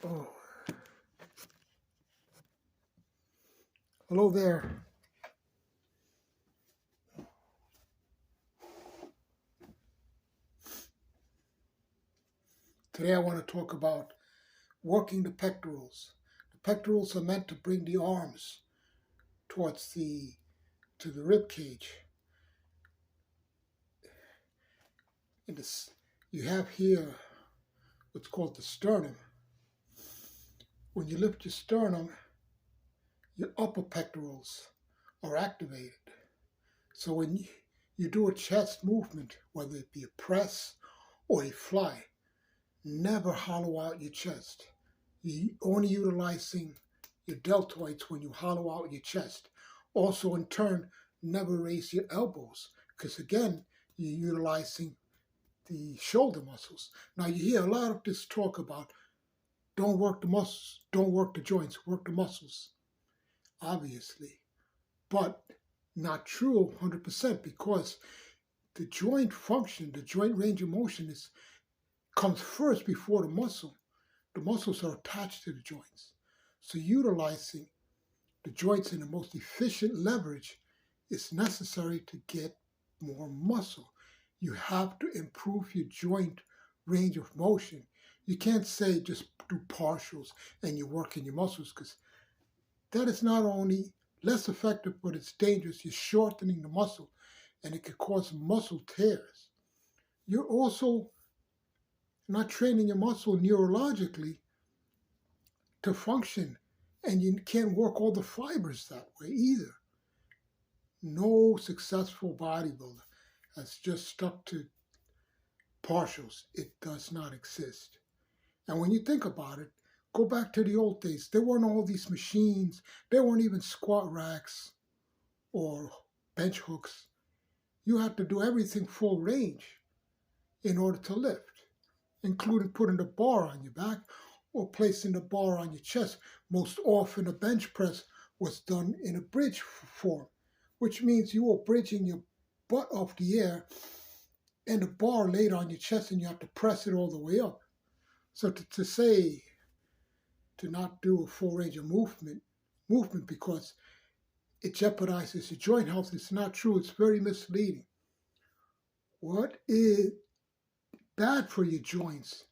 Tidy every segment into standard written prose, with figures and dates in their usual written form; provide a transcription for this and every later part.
Oh, hello there. Today I want to talk about working the pectorals. The pectorals are meant to bring the arms towards to the rib cage. In this, you have here what's called the sternum. When you lift your sternum, your upper pectorals are activated. So when you do a chest movement, whether it be a press or a fly, never hollow out your chest. You're only utilizing your deltoids when you hollow out your chest. Also, in turn, never raise your elbows because, again, you're utilizing the shoulder muscles. Now, you hear a lot of this talk about don't work the muscles, don't work the joints, work the muscles, obviously. But not true 100% because the joint function, the joint range of motion comes first before the muscle. The muscles are attached to the joints. So utilizing the joints in the most efficient leverage is necessary to get more muscle. You have to improve your joint range of motion. You can't say just do partials and you're working your muscles because that is not only less effective, but it's dangerous. You're shortening the muscle and it could cause muscle tears. You're also not training your muscle neurologically to function, and you can't work all the fibers that way either. No successful bodybuilder has just stuck to partials. It does not exist. And when you think about it, go back to the old days. There weren't all these machines. There weren't even squat racks or bench hooks. You had to do everything full range in order to lift, including putting the bar on your back or placing the bar on your chest. Most often, a bench press was done in a bridge form, which means you were bridging your butt off the air and the bar laid on your chest and you have to press it all the way up. So to say to not do a full range of movement because it jeopardizes your joint health, it's not true. It's very misleading. What is bad for your joints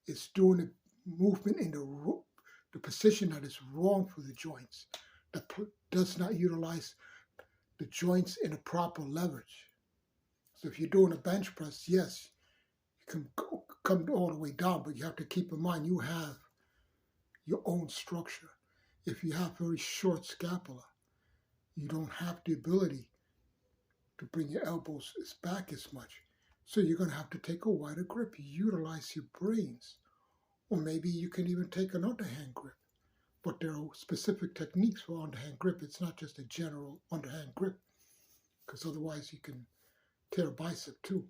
is doing a movement in the position that is wrong for the joints, that does not utilize the joints in a proper leverage. So if you're doing a bench press, yes, you can come all the way down, but you have to keep in mind you have your own structure. If you have very short scapula, you don't have the ability to bring your elbows back as much. So you're going to have to take a wider grip. You utilize your brains. Or maybe you can even take an underhand grip. But there are specific techniques for underhand grip. It's not just a general underhand grip, because otherwise you can tear a bicep too.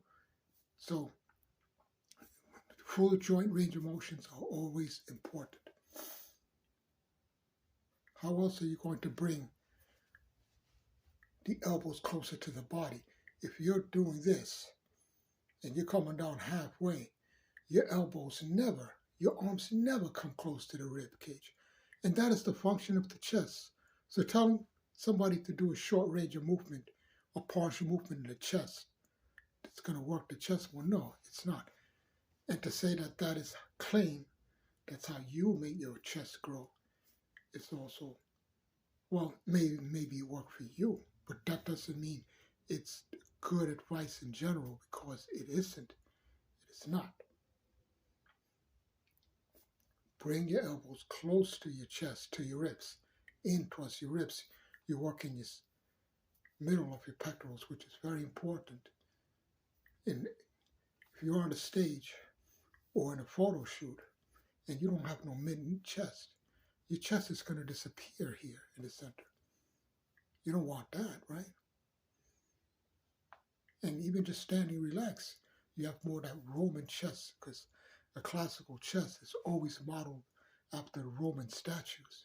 So full joint range of motions are always important. How else are you going to bring the elbows closer to the body? If you're doing this and you're coming down halfway, your arms never come close to the rib cage. And that is the function of the chest. So telling somebody to do a short range of movement, a partial movement in the chest, it's going to work the chest. Well, no, it's not. And to say that that is claim, that's how you make your chest grow, it's also, well, maybe it worked for you, but that doesn't mean it's good advice in general, because it isn't. It is not. Bring your elbows close to your chest, to your ribs, in towards your ribs. You're working your middle of your pectorals, which is very important. And if you're on a stage or in a photo shoot and you don't have no mid chest, your chest is going to disappear here in the center. You don't want that, right? And even just standing relaxed, you have more of that Roman chest, because a classical chest is always modeled after the Roman statues,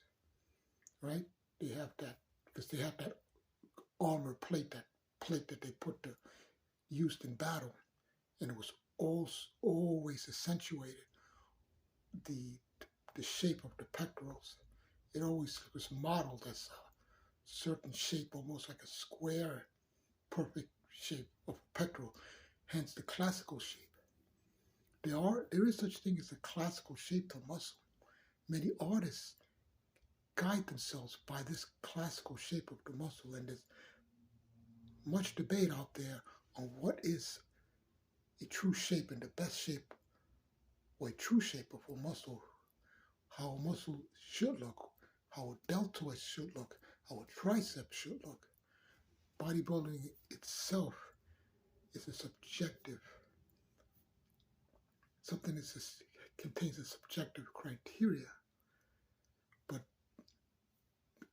right? They have that, because they have that armor plate, that they used in battle, and it was always accentuated the the shape of the pectorals. It always was modeled as a certain shape, almost like a square, perfect shape of pectoral, hence the classical shape. There is such thing as a classical shape to muscle. Many artists guide themselves by this classical shape of the muscle, and there's much debate out there on what is a true shape and the best shape or a true shape of a muscle, how a muscle should look, how a deltoid should look, how a tricep should look. Bodybuilding itself is a subjective, something that contains a subjective criteria, but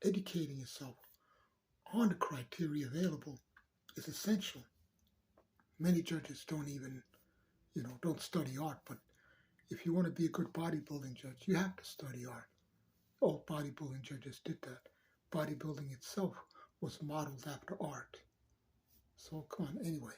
educating yourself on the criteria available is essential. Many judges don't even, don't study art, but if you want to be a good bodybuilding judge, you have to study art. All bodybuilding judges did that. Bodybuilding itself was modeled after art. So come on, anyway.